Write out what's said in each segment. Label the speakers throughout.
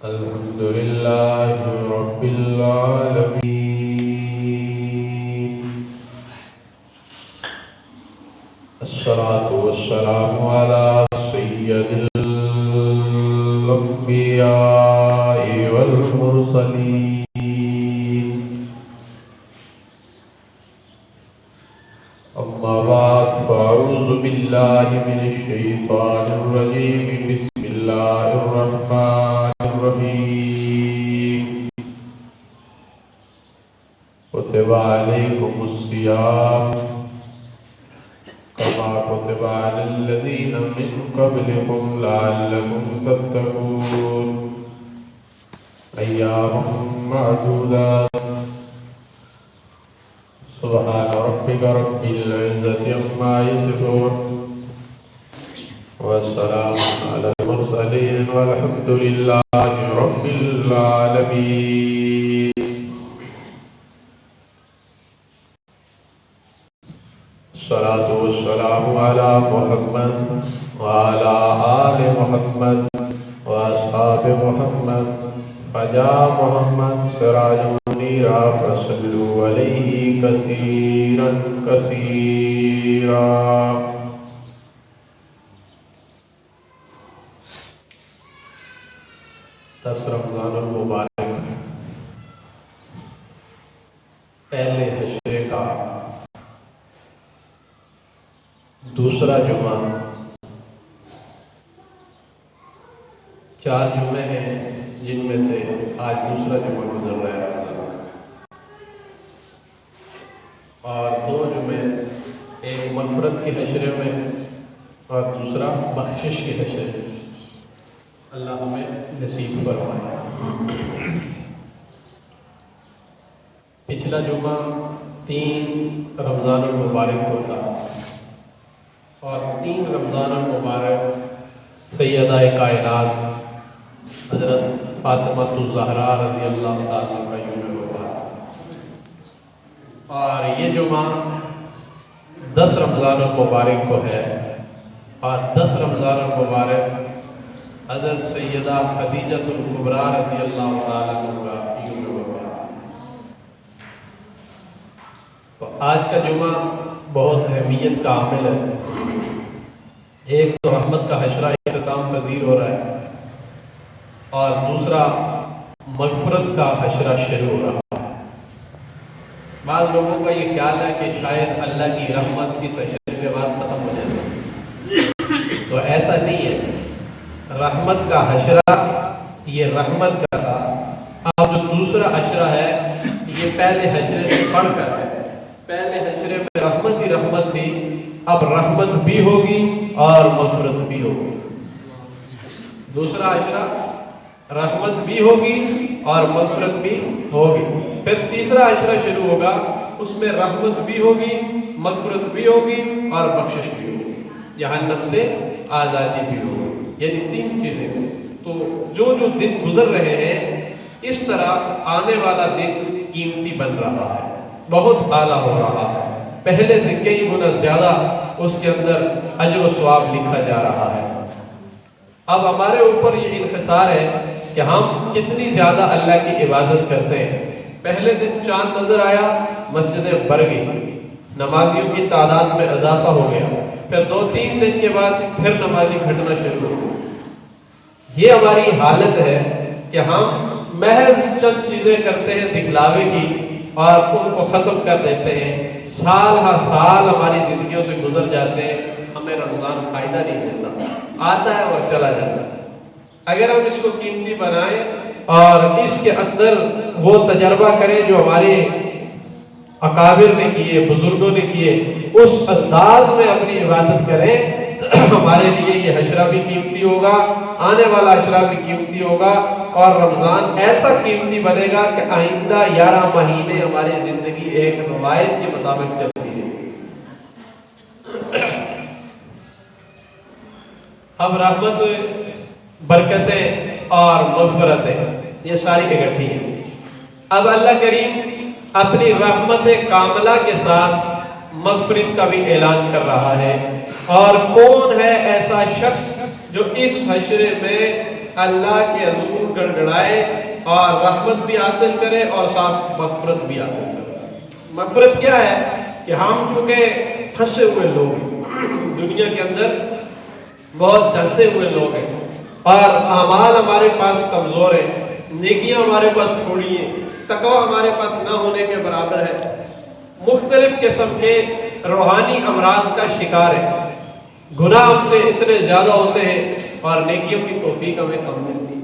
Speaker 1: الحمد لله رب العالمين، الصلاة والسلام على سيد الأنبياء والمرسلين. أما بعد فأعوذ بالله من الشيطان الرجيم. بسم الله الرحمن الرحيم. كتب عليكم الصيام كما كتب على الذين من قبلكم لعلكم تتقون. أيام معدودات. سبحان ربك رب العزة عما يصفون والسلام على المرسلين والحمد لله رب العالمين. الصلاة والسلام على محمد وعلى آل محمد وأصحاب محمد فجاء محمد سراجا منيرا فصلوا عليه كثيرا كثيرا. 10 رمضان المبارک پہلے حشرے کا دوسرا جمعہ، 4 جمعے ہیں جن میں سے آج دوسرا جمعہ گزر رہا ہے اور 2 جمعے، ایک مغفرت کے حشرے میں اور دوسرا بخشش کے حشرے میں. اللہ ہمیں نصیب فرمائے. پچھلا جمعہ 3 رمضان المبارک کو تھا اور 3 رمضان المبارک سیدہ کائنات حضرت فاطمہ الزہرا رضی اللہ تعالیٰ کا یوم وفات، اور یہ جمعہ 10 رمضان المبارک کو ہے اور 10 رمضان المبارک حضرت سیدہ خدیجہ الکبریٰ رضی اللہ تعالیٰ کا یوم وفات. تو آج کا جمعہ بہت اہمیت کا عامل ہے. ایک تو رحمت کا حشرہ اختتام پذیر ہو رہا ہے اور دوسرا مغفرت کا حشرہ شروع ہو رہا ہے. بعض لوگوں کا یہ خیال ہے کہ شاید اللہ کی رحمت اس حشرے کے بعد ختم ہو جائے، تو ایسا نہیں ہے. رحمت کا حشرہ یہ رحمت کا تھا. اب جو دوسرا حشرہ ہے یہ پہلے حشرے سے بڑھ کر ہے. پہلے حشرے میں رحمت ہی رحمت تھی، اب رحمت بھی ہوگی اور مغفرت بھی ہوگی. دوسرا حشرہ رحمت بھی ہوگی اور مغفرت بھی ہوگی. پھر تیسرا حشرہ شروع ہوگا، اس میں رحمت بھی ہوگی، مغفرت بھی ہوگی اور بخشش بھی ہوگی، جہنم سے آزادی بھی ہوگی. یعنی 3 چیزیں. تو جو دن گزر رہے ہیں اس طرح آنے والا دن قیمتی بن رہا ہے، بہت اعلیٰ ہو رہا ہے. پہلے سے کئی گنا زیادہ اس کے اندر اجر و ثواب لکھا جا رہا ہے. اب ہمارے اوپر یہ انحصار ہے کہ ہم کتنی زیادہ اللہ کی عبادت کرتے ہیں. پہلے دن چاند نظر آیا، مسجدیں بھر گئی، نمازیوں کی تعداد میں اضافہ ہو گیا. پھر 2-3 دن کے بعد پھر نمازی گھٹنا شروع ہو. یہ ہماری حالت ہے کہ ہم محض چند چیزیں کرتے ہیں دکھلاوے کی اور ان کو ختم کر دیتے ہیں. سال ہا سال ہماری زندگیوں سے گزر جاتے ہیں، ہمیں رمضان فائدہ نہیں دیتا، آتا ہے اور چلا جاتا ہے. اگر ہم اس کو قیمتی بنائیں اور اس کے اندر وہ تجربہ کریں جو ہمارے اکابر نے کیے، بزرگوں نے کیے، اس انداز میں اپنی عبادت کریں، ہمارے لیے یہ حشرہ بھی قیمتی ہوگا، آنے والا حشرہ بھی قیمتی ہوگا اور رمضان ایسا قیمتی بنے گا کہ آئندہ 11 مہینے ہماری زندگی ایک روایت کے مطابق چلتی ہے. اب رحمت، برکتیں اور مغفرتیں یہ ساری اکٹھی ہیں. اب اللہ کریم اپنی رحمت کاملہ کے ساتھ مغفرت کا بھی اعلان کر رہا ہے. اور کون ہے ایسا شخص جو اس حشرے میں اللہ کے حضور گڑگڑائے اور رحمت بھی حاصل کرے اور ساتھ مغفرت بھی حاصل کرے۔ مغفرت کیا ہے کہ ہم چونکہ پھنسے ہوئے لوگ ہیں، دنیا کے اندر بہت دھنسے ہوئے لوگ ہیں اور اعمال ہمارے پاس کمزور ہیں، نیکیاں ہمارے پاس تھوڑی ہیں، تقوی ہمارے پاس نہ ہونے کے برابر ہے، مختلف قسم کے روحانی امراض کا شکار ہے، گناہ ہم سے اتنے زیادہ ہوتے ہیں اور نیکیوں کی توفیق ہمیں کم ملتی ہے،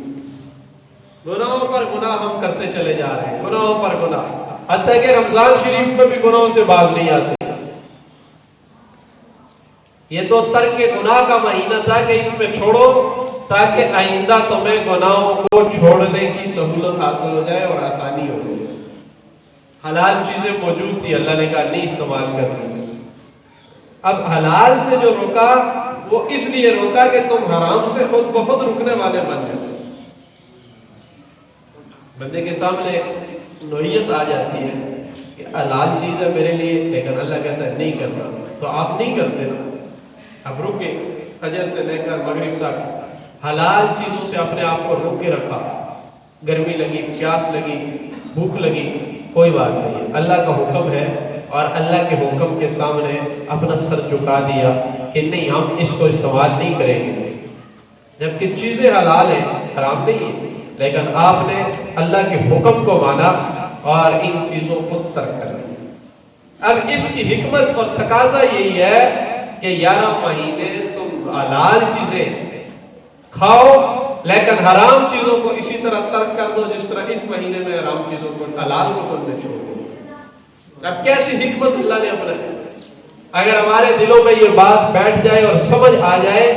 Speaker 1: گناہوں پر گناہ ہم کرتے چلے جا رہے ہیں، گناہوں پر گناہ، حتیٰ کہ رمضان شریف میں بھی گناہوں سے باز نہیں آتے۔ یہ تو ترک گناہ کا مہینہ تھا کہ اس میں چھوڑو تاکہ آئندہ تمہیں گناہوں کو چھوڑنے کی سہولت حاصل ہو جائے اور آسانی ہو جائے۔ حلال چیزیں موجود تھی، اللہ نے کہا نہیں استعمال کرنی۔ اب حلال سے جو روکا وہ اس لیے روکا کہ تم حرام سے خود بخود رکنے والے بن جائے۔ بندے کے سامنے نوعیت آ جاتی ہے کہ حلال چیز ہے میرے لیے، لیکن اللہ کہتا ہے نہیں کرنا، تو آپ نہیں کرتے نا، اب رکے فجر سے لے کر مغرب تک حلال چیزوں سے اپنے آپ کو روک کے رکھا، گرمی لگی، پیاس لگی، بھوک لگی، کوئی بات نہیں، اللہ کا حکم ہے اور اللہ کے حکم کے سامنے اپنا سر جھکا دیا کہ نہیں ہم اس کو استعمال نہیں کریں گے، جبکہ چیزیں حلال ہیں، حرام نہیں ہیں، لیکن آپ نے اللہ کے حکم کو مانا اور ان چیزوں کو ترک کر دیا۔ اب اس کی حکمت اور تقاضا یہی ہے کہ 11 مہینے تم حلال چیزیں کھاؤ لیکن حرام چیزوں کو اسی طرح ترک کر دو جس طرح اس مہینے میں حرام چیزوں کو، حلال کو تم نے چھوڑ دو۔ اب کیسی حکمت اللہ نے اپنائی، اگر ہمارے دلوں میں یہ بات بیٹھ جائے اور سمجھ آ جائے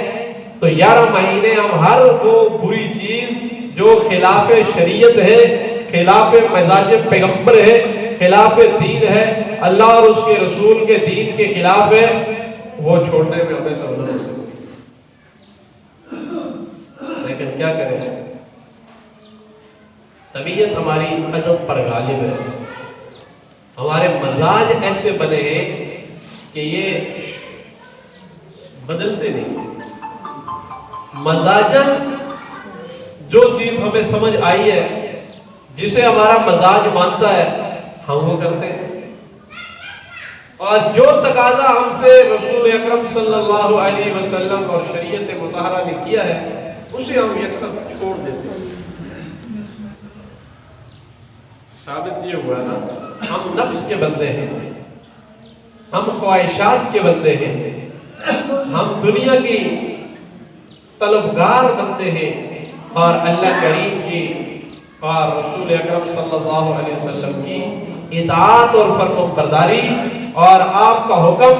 Speaker 1: تو 11 مہینے ہم ہر وہ بری چیز جو خلاف شریعت ہے، خلاف مزاج پیغمبر ہے، خلاف دین ہے، اللہ اور اس کے رسول کے دین کے خلاف ہے، وہ چھوڑنے میں ہمیں سہولت ہو سکتی۔ لیکن کیا کریں، طبیعت ہماری عدم پر غالب ہے، ہمارے مزاج ایسے بنے ہیں کہ یہ بدلتے نہیں، مزاجن جو چیز ہمیں سمجھ آئی ہے، جسے ہمارا مزاج مانتا ہے ہم وہ کرتے ہیں، اور جو تقاضا ہم سے رسول اکرم صلی اللہ علیہ وسلم اور شریعت مطہرہ نے کیا ہے اسے ہم یکسر چھوڑ دیتے ہیں۔ ثابت یہ ہوا نا، ہم نفس کے بندے ہیں، ہم خواہشات کے بندے ہیں، ہم دنیا کی طلبگار بندے ہیں، اور اللہ کریم کی اور رسول اکرم صلی اللہ علیہ وسلم کی اطاعت اور فرما برداری اور آپ کا حکم،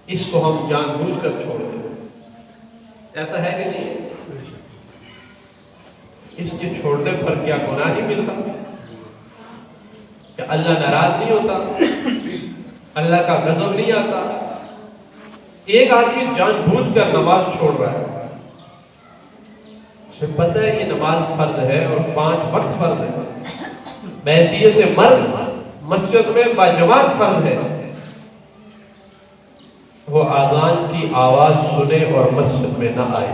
Speaker 1: اس کو ہم جان بوجھ کر چھوڑ دیں۔ ایسا ہے کہ نہیں؟ اس کے چھوڑنے پر کیا گناہ نہیں ملتا؟ کہ اللہ ناراض نہیں ہوتا؟ اللہ کا غضب نہیں آتا؟ ایک آدمی جان بوجھ کر نماز چھوڑ رہا ہے، اسے پتہ ہے یہ نماز فرض ہے اور 5 وقت فرض ہے، بحیثیت مرد مسجد میں باجماعت فرض ہے، وہ اذان کی آواز سنے اور مسجد میں نہ آئے،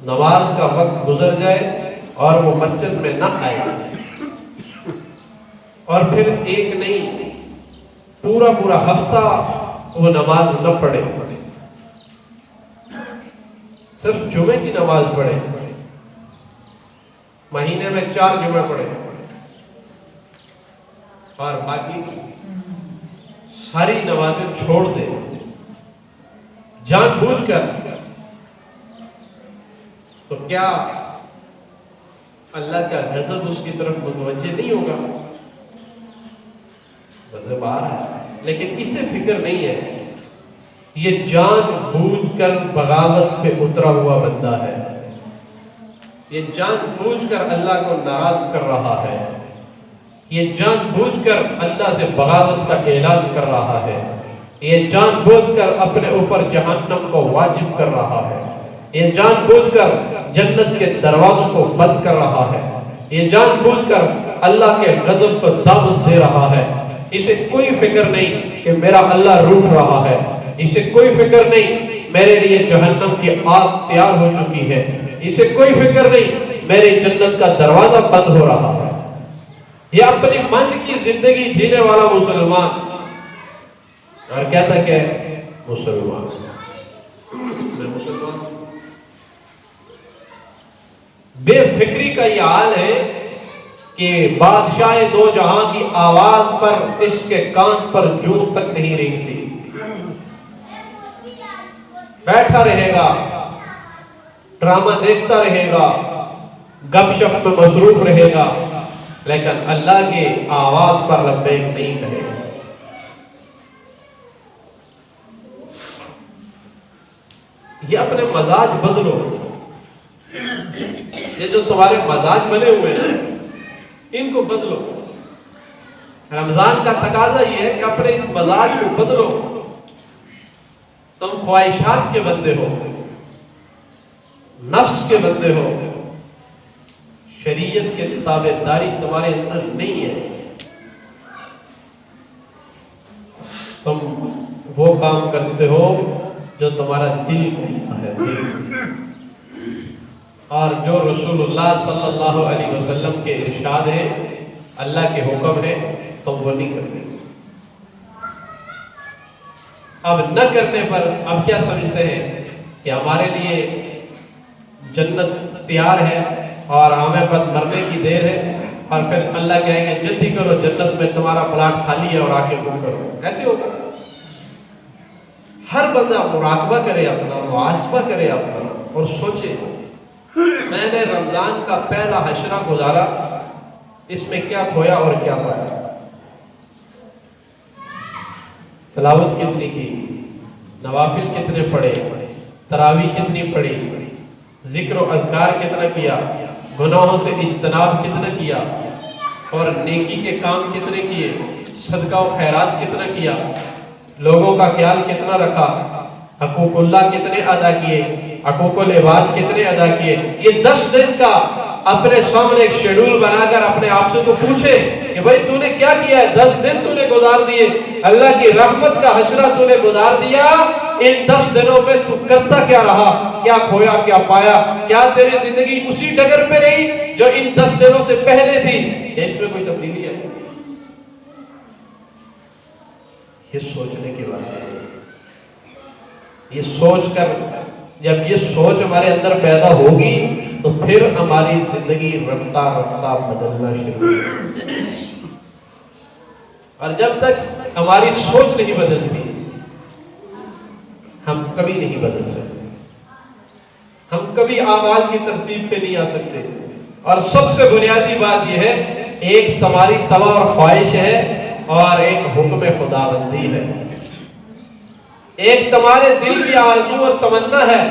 Speaker 1: نماز کا وقت گزر جائے اور وہ مسجد میں نہ آئے، اور پھر ایک نہیں پورا ہفتہ وہ نماز نہ پڑھے، صرف جمعے کی نماز پڑھے، مہینے میں 4 جمعے پڑھے اور باقی ساری نمازیں چھوڑ دے جان بوجھ کر، تو کیا اللہ کا غضب اس کی طرف متوجہ نہیں ہوگا؟ غضب آ رہا ہے، لیکن اسے فکر نہیں ہے، یہ جان بوجھ کر بغاوت پہ اترا ہوا بندہ ہے، یہ جان بوجھ کر اللہ کو ناراض کر رہا ہے، یہ جان بوجھ کر اللہ سے بغاوت کا اعلان کر رہا ہے، یہ جان بوجھ کر اپنے اوپر جہنم کو واجب کر رہا ہے، یہ جان بوجھ کر جنت کے دروازوں کو بند کر رہا ہے، یہ جان بوجھ کر اللہ کے غضب کو دعوت دے رہا ہے۔ اسے کوئی فکر نہیں کہ میرا اللہ روٹھ رہا ہے، اسے کوئی فکر نہیں میرے لیے جہنم کی آگ تیار ہو چکی ہے، اسے کوئی فکر نہیں، میری جنت کا دروازہ بند ہو رہا ہے۔ یہ اپنی من کی زندگی جینے والا مسلمان، اور کہتا کہ مسلمان میں مسلمان، بے فکری کا یہ حال ہے کہ بادشاہ دو جہاں کی آواز پر اس کے کان پر جوں تک نہیں رہی تھی، بیٹھا رہے گا، ڈرامہ دیکھتا رہے گا، گپ شپ میں مصروف رہے گا، لیکن اللہ کی آواز پر لبیک نہیں کہے گا۔ یہ اپنے مزاج بدلو، یہ جو تمہارے مزاج بنے ہوئے ہیں ان کو بدلو۔ رمضان کا تقاضا یہ ہے کہ اپنے اس مزاج کو بدلو۔ تم خواہشات کے بندے ہو، نفس کے بندے ہو، شریعت کے تابع داری تمہارے اندر نہیں ہے۔ تم وہ کام کرتے ہو جو تمہارا دل کہتا ہے، اور جو رسول اللہ صلی اللہ علیہ وسلم کے ارشاد ہے، اللہ کے حکم ہے، تم وہ نہیں کرتے۔ اب نہ کرنے پر اب کیا سمجھتے ہیں کہ ہمارے لیے جنت تیار ہے اور ہمیں بس مرنے کی دیر ہے، اور پھر اللہ کہیں گے جلدی کرو، جنت میں تمہارا پلاٹ خالی ہے اور آ کے بک کرو۔ ایسے ہوگا؟ ہر بندہ مراقبہ کرے اپنا، محاسبہ کرے اپنا، اور سوچے میں نے رمضان کا پہلا حشرہ گزارا، اس میں کیا کھویا اور کیا پایا۔ تلاوت کتنی کی، نوافل کتنے پڑھے، تراویح کتنی پڑھی، ذکر و اذکار کتنا کیا، گناہوں سے اجتناب کتنا کیا، اور نیکی کے کام کتنے کیے، صدقہ و خیرات کتنا کیا، لوگوں کا خیال کتنا رکھا، حقوق اللہ کتنے ادا کیے، حقوق العباد کتنے ادا کیے۔ یہ 10 دن کا اپنے سامنے ایک شیڈول بنا کر اپنے آپ سے تو پوچھے کہ بھائی تو نے کیا کیا ہے، 10 دن تو نے گزار دیے، اللہ کی رحمت کا حشرہ تو نے گزار دیا، ان 10 دنوں میں تو کرتا کیا رہا، کیا کھویا کیا پایا، کیا تیری زندگی اسی ڈگر پہ رہی جو ان 10 دنوں سے پہلے تھی، اس میں کوئی تبدیلی ہے؟ یہ سوچنے کی بات ہے۔ یہ سوچ کر جب یہ سوچ ہمارے اندر پیدا ہوگی تو پھر ہماری زندگی رفتہ رفتہ بدلنا شروع ہوگی، اور جب تک ہماری سوچ نہیں بدلتی ہم کبھی نہیں بدل سکتے، ہم کبھی اعمال کی ترتیب پہ نہیں آ سکتے۔ اور سب سے بنیادی بات یہ ہے، ایک تمہاری طمع اور خواہش ہے اور ایک حکم خداوندی ہے، ایک تمہارے دل کی آرزو اور تمنا ہے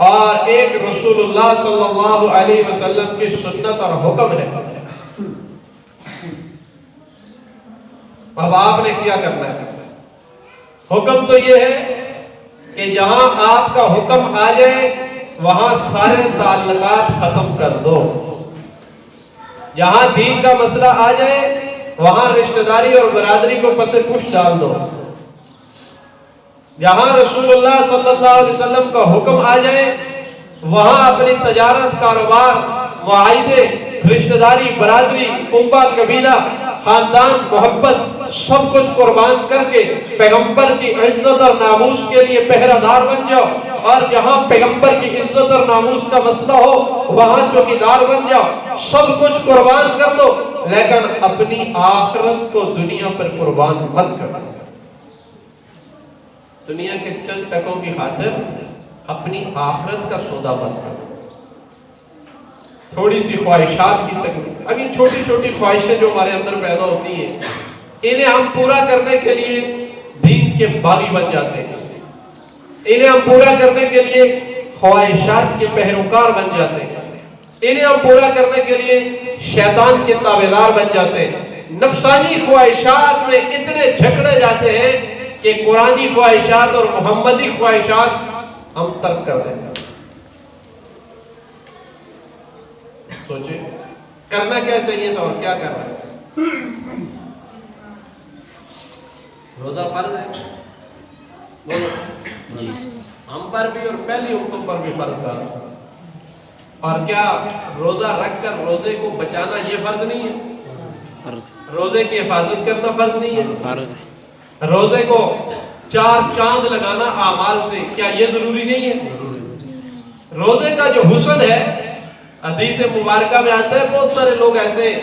Speaker 1: اور ایک رسول اللہ صلی اللہ علیہ وسلم کی سنت اور حکم ہے۔ اب آپ نے کیا کرنا ہے؟ حکم تو یہ ہے کہ جہاں آپ کا حکم آ جائے وہاں سارے تعلقات ختم کر دو، جہاں دین کا مسئلہ آ جائے وہاں رشتہ داری اور برادری کو پس پش ڈال دو، جہاں رسول اللہ صلی اللہ علیہ وسلم کا حکم آ جائے وہاں اپنی تجارت، کاروبار، معاہدے، رشتہ داری، برادری، کنبہ، قبیلہ، خاندان، محبت سب کچھ قربان کر کے پیغمبر کی عزت اور ناموس کے لیے پہرہ دار بن جاؤ، اور جہاں پیغمبر کی عزت اور ناموس کا مسئلہ ہو وہاں چوکیدار بن جاؤ، سب کچھ قربان کر دو، لیکن اپنی آخرت کو دنیا پر قربان مت کر دو۔ دنیا کے چند ٹکوں کی خاطر اپنی آخرت کا سودا مت کرو۔ تھوڑی سی خواہشات کی تکلیف، اب یہ چھوٹی چھوٹی خواہشیں جو ہمارے اندر پیدا ہوتی ہیں انہیں ہم پورا کرنے کے لیے دین کے باغی بن جاتے ہیں، انہیں ہم پورا کرنے کے لیے خواہشات کے پیروکار بن جاتے ہیں، انہیں ہم پورا کرنے کے لیے شیطان کے تابعدار بن جاتے ہیں، نفسانی خواہشات میں اتنے جھگڑے جاتے ہیں کہ قرآنی خواہشات اور محمدی خواہشات ہم ترک کر دیتے ہیں۔ سوچیں کرنا کیا چاہیے تھا اور کیا کر رہے ہیں؟ روزہ فرض ہے؟ بولو جی ہم پر بھی اور پہلی امتوں پر بھی فرض تھا. اور کیا روزہ رکھ کر روزے کو بچانا یہ فرض نہیں ہے؟ روزے کی حفاظت کرنا فرض نہیں ہے؟ روزے کو 4 چاند لگانا اعمال سے کیا یہ ضروری نہیں ہے؟ روزے کا جو حسن ہے حدیث مبارکہ میں آتا ہے بہت سارے لوگ ایسے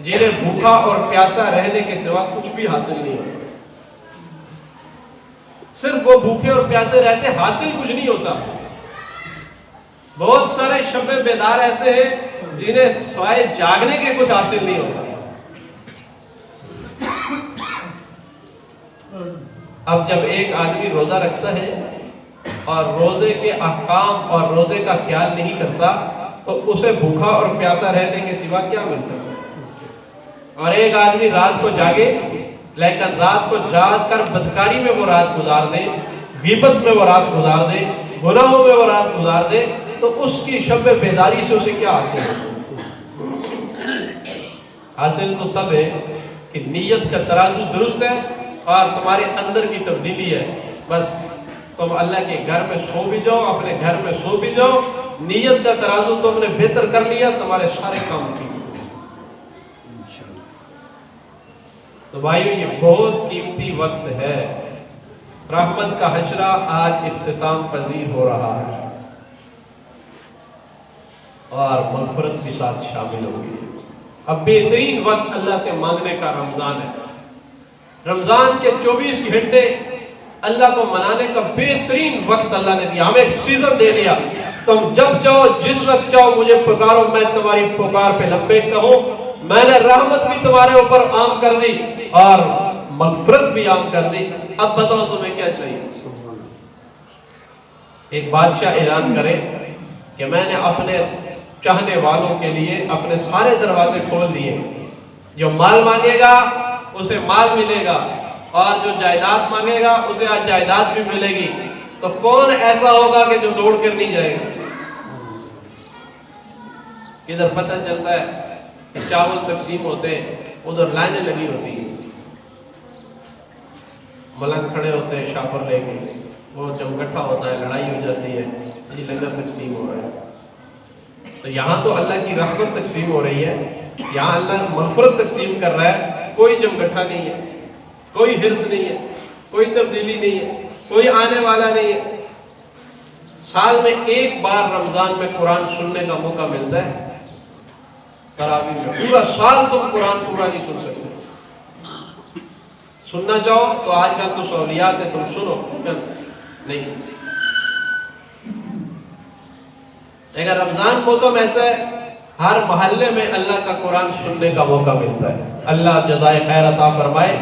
Speaker 1: جنہیں بھوکا اور پیاسا رہنے کے سوا کچھ بھی حاصل نہیں ہوتا. صرف وہ بھوکے اور پیاسے رہتے حاصل کچھ نہیں ہوتا. بہت سارے شب بیدار ایسے ہیں جنہیں سوائے جاگنے کے کچھ حاصل نہیں ہوتا. اب جب ایک آدمی روزہ رکھتا ہے اور روزے کے احکام اور روزے کا خیال نہیں کرتا تو اسے بھوکا اور پیاسا رہنے کے سوا کیا مل سکتا ہے؟ اور ایک آدمی رات کو جاگے لیکن رات کو جاگ کر بدکاری میں وہ رات گزار دے, غیبت میں وہ رات گزار دے, گناہوں میں وہ رات گزار دے, تو اس کی شب بیداری سے اسے کیا حاصل ہے؟ حاصل تو تب ہے کہ نیت کا ترازو درست ہے اور تمہارے اندر کی تبدیلی ہے. بس تم اللہ کے گھر میں سو بھی جاؤ, اپنے گھر میں سو بھی جاؤ, نیت کا ترازو تم نے بہتر کر لیا, تمہارے سارے کام ٹھیک. تو بھائیو یہ بہت قیمتی وقت ہے. رحمت کا حشرہ آج اختتام پذیر ہو رہا ہے اور مغفرت کے ساتھ شامل ہوگی. اب بہترین وقت اللہ سے مانگنے کا رمضان ہے. رمضان کے 24 گھنٹے اللہ کو منانے کا بہترین وقت اللہ نے دیا. ہمیں ایک سیزن دے دیا, تم جب چاہو جس وقت چاہو مجھے پکارو, میں تمہاری پکار پہ لبیک کہوں. میں نے رحمت بھی تمہارے اوپر عام کر دی اور مغفرت بھی عام کر دی. اب بتاؤ تمہیں کیا چاہیے؟ ایک بادشاہ اعلان کرے کہ میں نے اپنے چاہنے والوں کے لیے اپنے سارے دروازے کھول دیے, جو مال مانگے گا اسے مال ملے گا اور جو جائیداد مانگے گا اسے آج جائیداد بھی ملے گی. تو کون ایسا ہوگا کہ جو دوڑ کر نہیں جائے گا؟ ادھر پتہ چلتا ہے کہ چاول تقسیم ہوتے ہیں, ادھر لائنیں لگی ہوتی ہیں, ملنگ کھڑے ہوتے ہیں شاپر لے کے, وہ جب اکٹھا ہوتا ہے لڑائی ہو جاتی ہے, یہ لنگر تقسیم ہو رہا ہے. تو یہاں تو اللہ کی رحمت تقسیم ہو رہی ہے, یہاں اللہ مغفرت تقسیم کر رہا ہے. کوئی جمگٹھا نہیں ہے, کوئی حرص نہیں ہے, کوئی تبدیلی نہیں ہے, کوئی آنے والا نہیں ہے. سال میں ایک بار رمضان میں قرآن سننے کا موقع ملتا ہے. تراویح میں پورا سال تم قرآن پورا نہیں سن سکتے. سننا چاہو تو آج کل تو سہولیات ہے, تم سنو نہیں. اگر رمضان موسم ایسا ہے ہر محلے میں اللہ کا قرآن سننے کا موقع ملتا ہے. اللہ جزائے خیر عطا فرمائے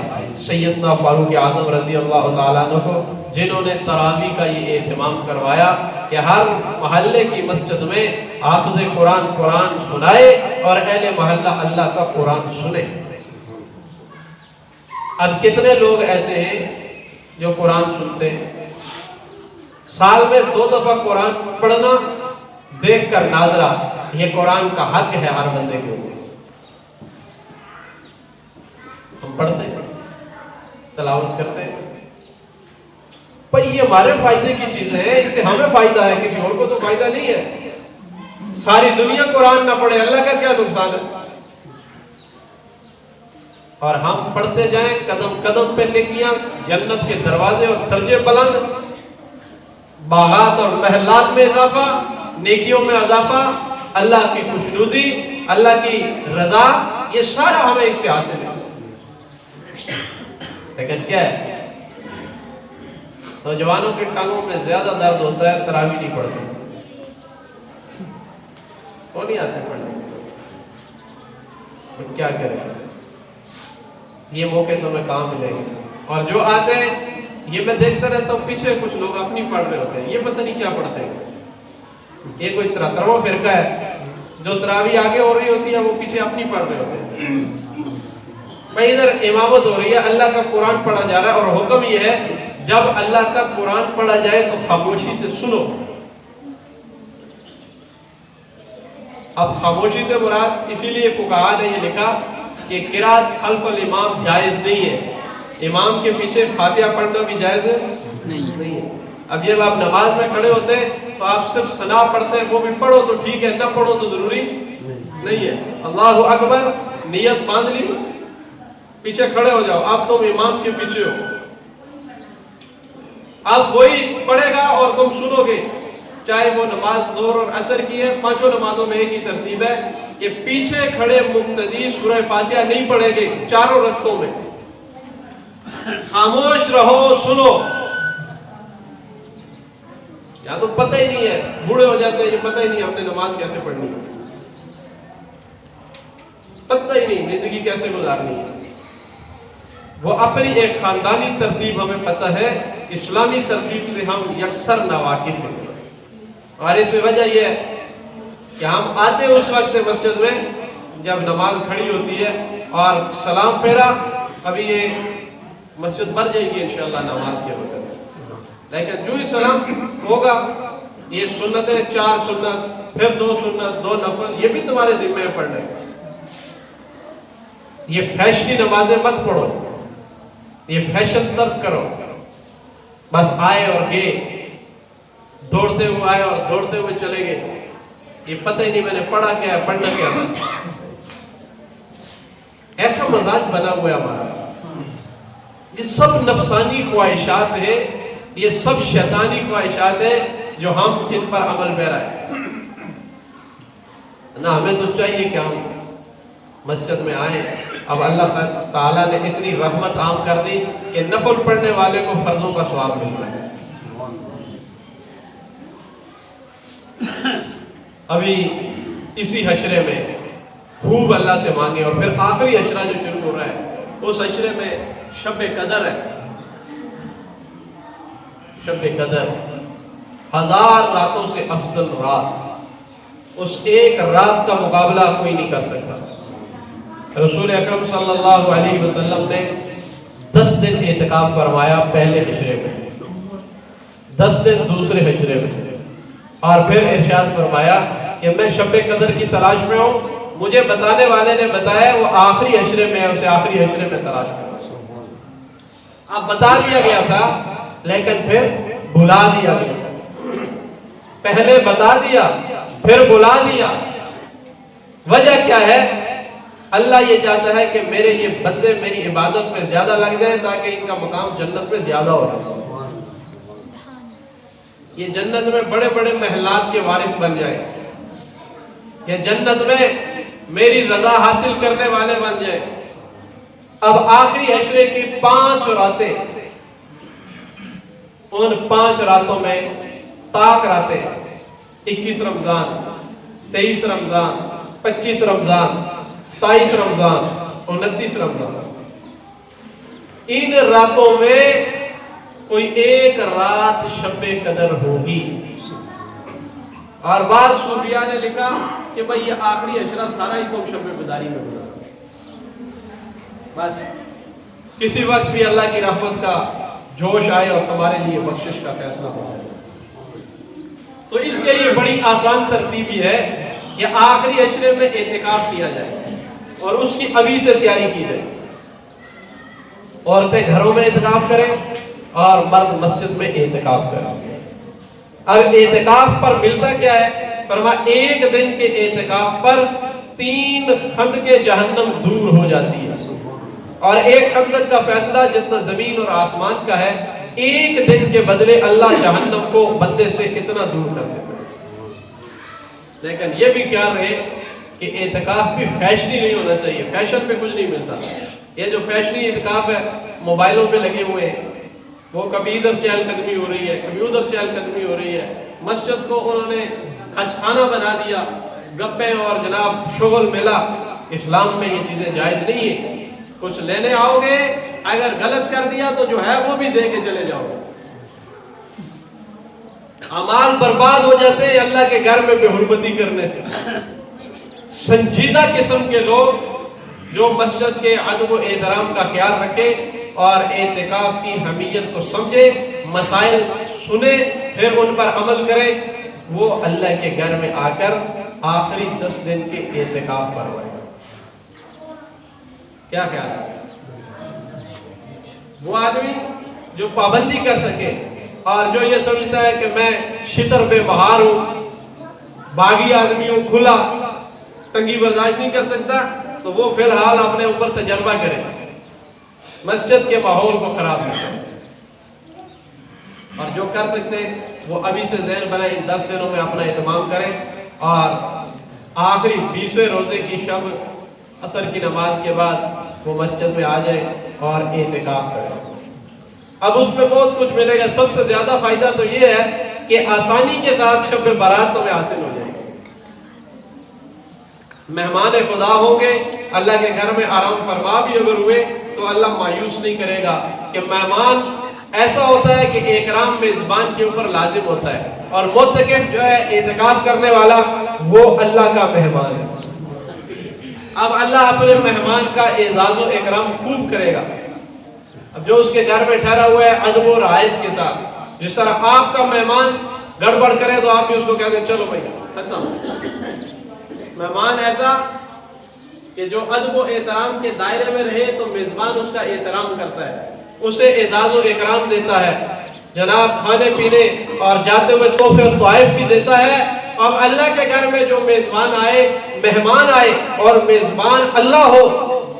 Speaker 1: سیدنا فاروق اعظم رضی اللہ تعالیٰ عنہ کو, جنہوں نے تراویح کا یہ اہتمام کروایا کہ ہر محلے کی مسجد میں حافظ قرآن سنائے اور اہل محلہ اللہ کا قرآن سنے. اب کتنے لوگ ایسے ہیں جو قرآن سنتے ہیں؟ سال میں 2 دفعہ قرآن پڑھنا, دیکھ کر ناظرہ, یہ قرآن کا حق ہے ہر بندے کے اوپر. ہم پڑھتے ہیں, تلاوت کرتے ہیں, پر یہ ہمارے فائدے کی چیزیں ہیں, اس سے ہمیں فائدہ ہے, کسی اور کو تو فائدہ نہیں ہے. ساری دنیا قرآن نہ پڑھے, اللہ کا کیا نقصان ہے؟ اور ہم پڑھتے جائیں, قدم قدم پہ نیکیاں, جنت کے دروازے اور درجے بلند, باغات اور محلات میں اضافہ, نیکیوں میں اضافہ, اللہ کی خوشنودی, اللہ کی رضا, یہ سارا ہمیں اس سے حاصل ہے. لیکن کیا ہے, نوجوانوں کے ٹانگوں میں زیادہ درد ہوتا ہے, تراویح نہیں پڑھ سکتے, وہ نہیں آتے پڑھنے. کیا کریں, یہ موقع تو میں کہاں ملے گی. اور جو آتے ہیں یہ میں دیکھتا رہتا ہوں, پیچھے کچھ لوگ اپنی پڑھ رہے ہوتے ہیں, یہ پتہ نہیں کیا پڑھتے ہیں. یہ کوئی ترواں فرقہ ہے, جو تراویح آگے ہو رہی ہوتی ہے وہ پیچھے اپنی پڑھ رہے ہوتے ہیں. بھائی ادھر امامت ہو رہی ہے, اللہ کا قرآن پڑھا جا رہا ہے, اور حکم یہ ہے جب اللہ کا قرآن پڑھا جائے تو خاموشی سے سنو. اب خاموشی سے مراد اسی لیے فقہاء نے یہ لکھا کہ قرات خلف الامام جائز نہیں ہے. امام کے پیچھے فاتحہ پڑھنا بھی جائز ہے نہیں ہے. اب جب آپ نماز میں کھڑے ہوتے ہیں تو آپ صرف ثنا پڑھتے ہیں، وہ بھی پڑھو تو ٹھیک ہے، نہ پڑھو تو ضروری نہیں ہے. اللہ اکبر نیت باندھ لی، پیچھے کھڑے ہو جاؤ، اب تم امام کے پیچھے ہو، اب وہی پڑھے گا اور تم سنو گے. چاہے وہ نماز ظہر اور عصر کی ہے، پانچوں نمازوں میں ایک ہی ترتیب ہے کہ پیچھے کھڑے مقتدی سورہ فاتحہ نہیں پڑھیں گے چاروں رکعتوں میں. خاموش رہو، سنو. یا تو پتہ ہی نہیں ہے، بوڑھے ہو جاتے ہیں، یہ پتہ ہی نہیں ہم نے نماز کیسے پڑھنی ہے، پتہ ہی نہیں زندگی کیسے گزارنی ہے. وہ اپنی ایک خاندانی ترتیب ہمیں پتہ ہے، اسلامی ترتیب سے ہم یکسر ناواقف ہیں. اور اس میں وجہ یہ ہے کہ ہم آتے اس وقت مسجد میں جب نماز کھڑی ہوتی ہے اور سلام پھیرا، ابھی یہ مسجد بھر جائے گی انشاءاللہ نماز کے وقت، لیکن جو ہی سلام ہوگا یہ سنتیں 4 سنت، پھر 2 سنت، 2 نفل، یہ بھی تمہارے ذمہ ہے پڑھنے. یہ فیشنی نمازیں مت پڑھو، یہ فیشن ترک کرو. بس آئے اور گئے، دوڑتے ہوئے آئے اور دوڑتے ہوئے چلے گئے، یہ پتہ ہی نہیں میں نے پڑھا کیا ہے، پڑھنا کیا تھا. ایسا مزاج بنا ہوا ہے ہمارا. یہ سب نفسانی خواہشات ہیں، یہ سب شیطانی خواہشات ہیں جو ہم جن پر عمل پیرا ہے. نہ ہمیں تو چاہیے کہ ہم مسجد میں آئیں. اب اللہ تعالیٰ نے اتنی رحمت عام کر دی کہ نفل پڑھنے والے کو فرضوں کا ثواب ملتا ہے. ابھی اسی حشرے میں خوب اللہ سے مانگے، اور پھر آخری حشرہ جو شروع ہو رہا ہے اس حشرے میں شب قدر ہے. شب قدر 1000 راتوں سے افضل رات، اس ایک رات کا مقابلہ کوئی نہیں کر سکتا. رسول اکرم صلی اللہ علیہ وسلم نے 10 دن اعتکاف فرمایا پہلے حجرے میں، 10 دن دوسرے حجرے میں، اور پھر ارشاد فرمایا کہ میں شب قدر کی تلاش میں ہوں. مجھے بتانے والے نے بتایا وہ آخری حشرے میں ہے، اسے آخری حشرے میں تلاش کرو. اب بتا دیا گیا تھا لیکن پھر بھلا دیا گیا. پہلے بتا دیا پھر بھلا دیا. وجہ کیا ہے؟ اللہ یہ چاہتا ہے کہ میرے یہ بندے میری عبادت میں زیادہ لگ جائیں تاکہ ان کا مقام جنت میں زیادہ ہو رہا. یہ جنت میں بڑے بڑے محلات کے وارث بن جائے، یہ جنت میں میری رضا حاصل کرنے والے بن جائے. اب آخری حشرے کی 5 راتیں، ان 5 راتوں میں طاق راتیں، 21 رمضان، 23 رمضان، 25 رمضان، 27 رمضان، 29 رمضان، ان راتوں میں کوئی ایک رات شب قدر ہوگی. اور بعض صوفیاء نے لکھا کہ بھئی یہ آخری عشرہ سارا ہی تم شب بیداری میں گزارا. بس کسی وقت بھی اللہ کی رحمت کا جوش آئے اور تمہارے لیے بخشش کا فیصلہ ہو جائے. تو اس کے لیے بڑی آسان ترتیب یہ ہے کہ آخری عشرے میں اعتکاف کیا جائے اور اس کی ابھی سے تیاری کی جائے. عورتیں گھروں میں اعتکاف کریں اور مرد مسجد میں اعتکاف کریں. اب اعتکاف پر ملتا کیا ہے؟ فرمایا 1 دن کے اعتکاف پر 3 خندق جہنم دور ہو جاتی ہے. اور ایک خندق کا فیصلہ جتنا زمین اور آسمان کا ہے، 1 دن کے بدلے اللہ جہنم کو بندے سے اتنا دور کر دیتا ہے. لیکن یہ بھی خیال رہے کہ اعتکاف بھی فیشنی نہیں ہونا چاہیے. فیشن پہ کچھ نہیں ملتا. یہ جو فیشنی اعتکاف ہے موبائلوں پہ لگے ہوئے ہیں، وہ کبھی ادھر چہل قدمی ہو رہی ہے، کبھی ادھر چہل قدمی ہو رہی ہے. مسجد کو انہوں نے کھچ خانہ بنا دیا، گپیں اور جناب شغل ملا. اسلام میں یہ چیزیں جائز نہیں ہیں. کچھ لینے آؤ گے، اگر غلط کر دیا تو جو ہے وہ بھی دے کے چلے جاؤ. اعمال برباد ہو جاتے ہیں اللہ کے گھر میں بے حرمتی کرنے سے. سنجیدہ قسم کے لوگ جو مسجد کے ادب و احترام کا خیال رکھے اور اعتکاف کی اہمیت کو سمجھے، مسائل سنے پھر ان پر عمل کرے، وہ اللہ کے گھر میں آ کر آخری 10 دن کے اعتکاف پر ہوئے. کیا خیال ہے؟ وہ آدمی جو پابندی کر سکے اور جو یہ سمجھتا ہے کہ میں شتر بے بہار ہوں، باغی آدمی ہوں، کھلا تنگی برداشت نہیں کر سکتا، تو وہ فی الحال اپنے اوپر تجربہ کرے، مسجد کے ماحول کو خراب نہیں کرے۔ اور جو کر سکتے وہ ابھی سے ذہن بنائیں، 10 دنوں میں اپنا اہتمام کریں، اور آخری 20ویں روزے کی شب عصر کی نماز کے بعد وہ مسجد میں آ جائے اور اعتکاف کرے۔ اب اس میں بہت کچھ ملے گا۔ سب سے زیادہ فائدہ تو یہ ہے کہ آسانی کے ساتھ شب برات تمہیں حاصل ہو جائے گی۔ مہمان خدا ہوں گے، اللہ کے گھر میں آرام فرما بھی اگر ہوئے تو اللہ مایوس نہیں کرے گا، کہ مہمان ایسا ہوتا ہے کہ اکرام میزبان کے اوپر لازم ہوتا ہے، اور معتکف جو ہے اعتکاف کرنے والا وہ اللہ کا مہمان ہے۔ اب اللہ اپنے مہمان کا اعزاز و اکرام خوب کرے گا۔ اب جو اس کے گھر میں ٹھہرا ہوا ہے ادب و رعایت کے ساتھ، جس طرح آپ کا مہمان گڑبڑ کرے تو آپ بھی اس کو کہتے ہیں چلو بھائی ختم۔ مہمان ایسا کہ جو ادب و احترام کے دائرے میں رہے تو میزبان اس کا احترام کرتا ہے، اسے اعزاز و اکرام دیتا ہے، جناب کھانے پینے اور جاتے ہوئے تحفے اور تحائف بھی دیتا ہے۔ اب اللہ کے گھر میں جو میزبان آئے، مہمان آئے اور میزبان اللہ ہو،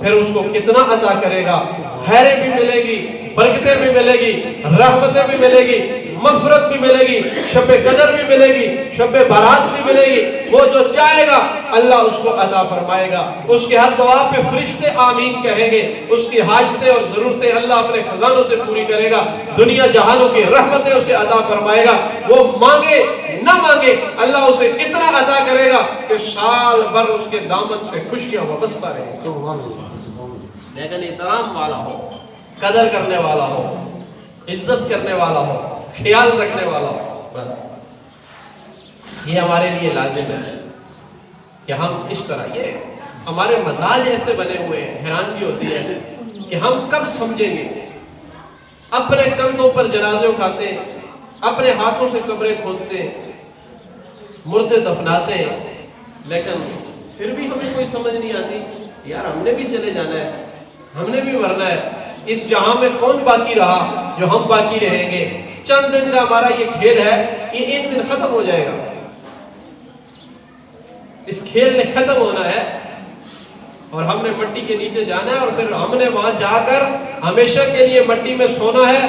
Speaker 1: پھر اس کو کتنا عطا کرے گا، خیریں بھی ملے گی، برکتیں بھی ملے گی، رحمتیں بھی ملے گی، مغفرت بھی ملے گی، شب قدر بھی ملے گی، شب برات بھی ملے گی۔ وہ جو چاہے گا اللہ اس کو عطا فرمائے گا، اس کی ہر دعا پہ فرشتے آمین کہیں گے، اس کی حاجتیں اور ضرورتیں اللہ اپنے خزانوں سے پوری کرے گا، دنیا جہانوں کی رحمتیں اسے عطا فرمائے گا۔ وہ مانگے نہ مانگے اللہ اسے اتنا عطا کرے گا کہ سال بھر اس کے دامن سے خوشیاں وابستہ رہیں۔ لیکن احترام والا ہو، قدر کرنے والا ہو، عزت کرنے والا ہو، خیال رکھنے والا ہو، بس یہ ہمارے لیے لازم ہے کہ ہم اس طرح، یہ ہمارے مزاج ایسے بنے ہوئے ہیں، حیرانگی ہوتی ہے کہ ہم کب سمجھیں گے۔ اپنے کندھوں پر جنازے اٹھاتے، اپنے ہاتھوں سے قبریں کھودتے، مردے دفناتے، لیکن پھر بھی ہمیں کوئی سمجھ نہیں آتی، یار ہم نے بھی چلے جانا ہے، ہم نے بھی مرنا ہے۔ اس جہاں میں کون باقی رہا جو ہم باقی رہیں گے؟ چند دن کا ہمارا یہ کھیل ہے، یہ ایک دن ختم ہو جائے گا۔ اس کھیل نے ختم ہونا ہے اور ہم نے مٹی کے نیچے جانا ہے، اور پھر ہم نے وہاں جا کر ہمیشہ کے لیے مٹی میں سونا ہے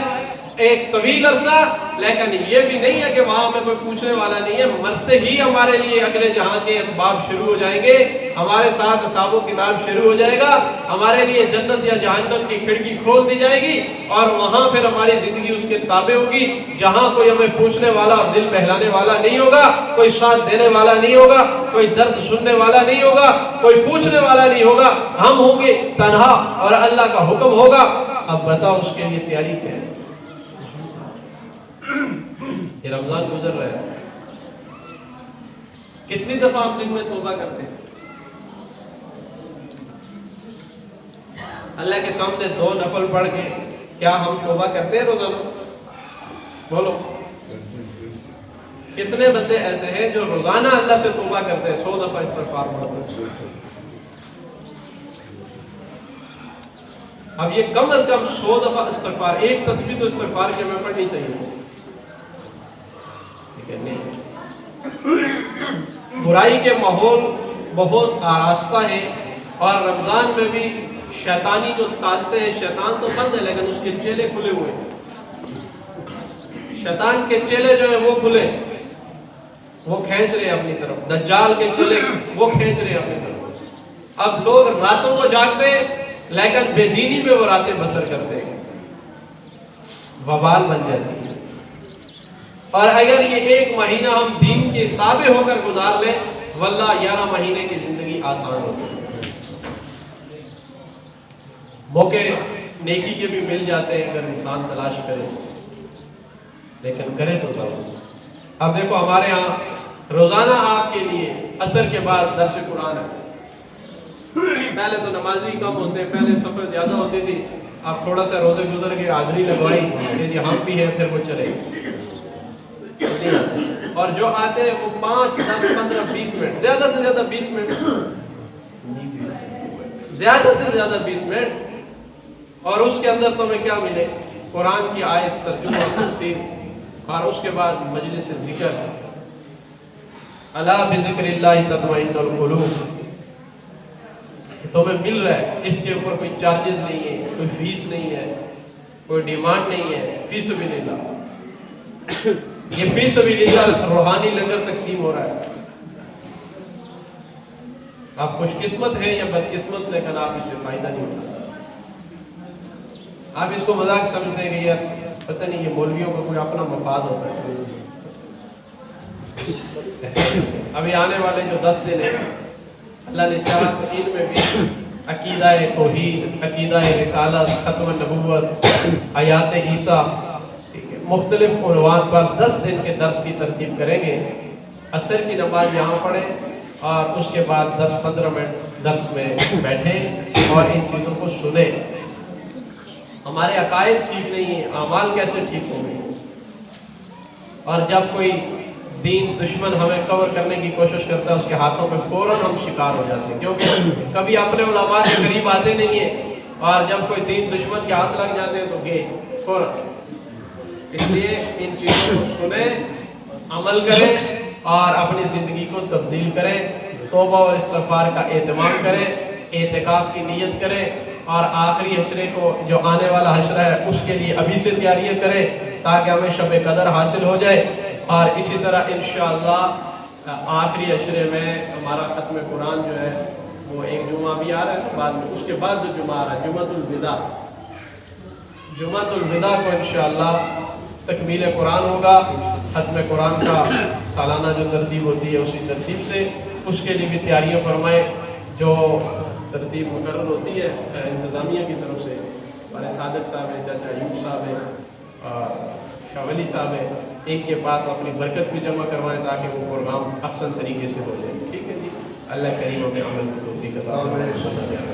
Speaker 1: ایک طویل عرصہ۔ لیکن یہ بھی نہیں ہے کہ وہاں ہمیں کوئی پوچھنے والا نہیں ہے، مرتے ہی ہمارے لیے اگلے جہاں کے اسباب شروع ہو جائیں گے، ہمارے ساتھ حساب و کتاب شروع ہو جائے گا، ہمارے لیے جنت یا جہنم کی کھڑکی کھول دی جائے گی، اور وہاں پھر ہماری زندگی اس کے تابع ہوگی، جہاں کوئی ہمیں پوچھنے والا اور دل بہلانے والا نہیں ہوگا، کوئی ساتھ دینے والا نہیں ہوگا، کوئی درد سننے والا نہیں ہوگا، کوئی پوچھنے والا نہیں ہوگا، ہم ہوں گے تنہا اور اللہ کا حکم ہوگا۔ اب بتاؤ اس کے لیے تیاری کیا ہے؟ یہ رمضان گزر رہا ہے، کتنی دفعہ ہم دن میں توبہ کرتے ہیں؟ اللہ کے سامنے 2 نفل پڑھ کے کیا ہم توبہ کرتے ہیں روزانہ؟ بولو کتنے بندے ایسے ہیں جو روزانہ اللہ سے توبہ کرتے ہیں، 100 دفعہ استغفار پڑھتے ہیں؟ اب یہ کم از کم 100 دفعہ استغفار، ایک تسبیح تو استغفار کے میں پڑھنی چاہیے۔ برائی کے ماحول بہت آراستہ ہے، اور رمضان میں بھی شیطانی جو طاقتیں ہیں، شیطان تو بند ہے لیکن اس کے چیلے کھلے ہوئے ہیں، شیطان کے چیلے جو ہیں وہ کھلے، وہ کھینچ رہے ہیں اپنی طرف، دجال کے چیلے وہ کھینچ رہے ہیں اپنی طرف۔ اب لوگ راتوں کو جاگتے لیکن بے دینی میں وہ راتیں بسر کرتے ہیں، وبال بن جاتی ہے۔ اور اگر یہ 1 مہینہ ہم دین کے تابع ہو کر گزار لیں، واللہ 11 مہینے کی زندگی آسان ہوتی ہے۔ موقع نیکی کے بھی مل جاتے ہیں اگر انسان تلاش کرے، لیکن کرے تو ضرور۔ اب دیکھو ہمارے ہاں روزانہ آپ کے لیے عصر کے بعد درس قرآن ہے۔ پہلے تو نمازی کم ہوتے، پہلے سفر زیادہ ہوتی تھی، اب تھوڑا سا روزے گزر کے حاضری لگوائی کہ ہم بھی ہیں، پھر وہ چلے نہیں آتے، اور جو آتے ہیں وہ 5 10 15 20 منٹ، زیادہ سے زیادہ 20 منٹ، زیادہ سے زیادہ 20 منٹ، اور اس کے اندر تمہیں کیا ملے؟ قرآن کی آیت، ترجمہ، تفسیر، اور اس کے بعد مجلس ذکر، الا بذکر اللہ تطمئن القلوب، تمہیں مل رہا ہے، اس کے اوپر کوئی چارجز نہیں ہے، کوئی فیس نہیں ہے، کوئی ڈیمانڈ نہیں ہے، فی سبیل اللہ، یہ فی سبیل اللہ روحانی لنگر تقسیم ہو رہا ہے۔ آپ خوش قسمت ہیں یا بد قسمت، لیکن آپ اس سے فائدہ نہیں اٹھاتے۔ آپ اس کو مذاق سمجھتے ہیں کہ یار پتہ نہیں یہ مولویوں کا کوئی اپنا مفاد ہوتا ہے۔ ابھی آنے والے جو 10 دن ہیں، اللہ نے چاہا تو ان میں بھی عقیدہ توحید، عقیدہ رسالت، ختم نبوت، آیات عیسیٰ، مختلف عنوان پر 10 دن کے درس کی ترتیب کریں گے۔ عصر کی نماز یہاں پڑھیں اور اس کے بعد 10-15 منٹ درس میں بیٹھیں اور ان چیزوں کو سنیں۔ ہمارے عقائد ٹھیک نہیں ہیں، اعمال کیسے ٹھیک ہوں گے؟ اور جب کوئی دین دشمن ہمیں کور کرنے کی کوشش کرتا ہے، اس کے ہاتھوں پہ فوراً ہم شکار ہو جاتے ہیں، کیونکہ کبھی اپنے علماء کے قریب آتے نہیں ہیں، اور جب کوئی دین دشمن کے ہاتھ لگ جاتے ہیں تو گئے فوراً۔ اس لیے ان چیزوں کو سنیں، عمل کریں اور اپنی زندگی کو تبدیل کریں، توبہ اور استغفار کا اہتمام کریں، اعتکاف کی نیت کریں، اور آخری حشرے کو جو آنے والا حشرہ ہے اس کے لیے ابھی سے تیاریاں کریں تاکہ ہمیں شب قدر حاصل ہو جائے۔ اور اسی طرح انشاءاللہ آخری عشرے میں ہمارا ختم قرآن جو ہے وہ ایک جمعہ بھی آ رہا ہے، بعد میں اس کے بعد جو جمعہ آ رہا ہے جمعۃ الوداع کو انشاءاللہ تکمیل قرآن ہوگا۔ ختم قرآن کا سالانہ جو ترتیب ہوتی ہے اسی ترتیب سے اس کے لیے بھی تیاریاں فرمائیں۔ جو ترتیب مقرر ہوتی ہے انتظامیہ کی طرف سے، ہمارے صادق صاحب ہیں، چاچا ایوب صاحب ہیں، شاہ ولی صاحب ہیں، ایک کے پاس اپنی برکت بھی جمع کروائیں تاکہ وہ پروگرام احسن طریقے سے ہو جائے۔ ٹھیک ہے جی، اللہ کریم ہمیں عمل کی توفیق عطا فرمائے۔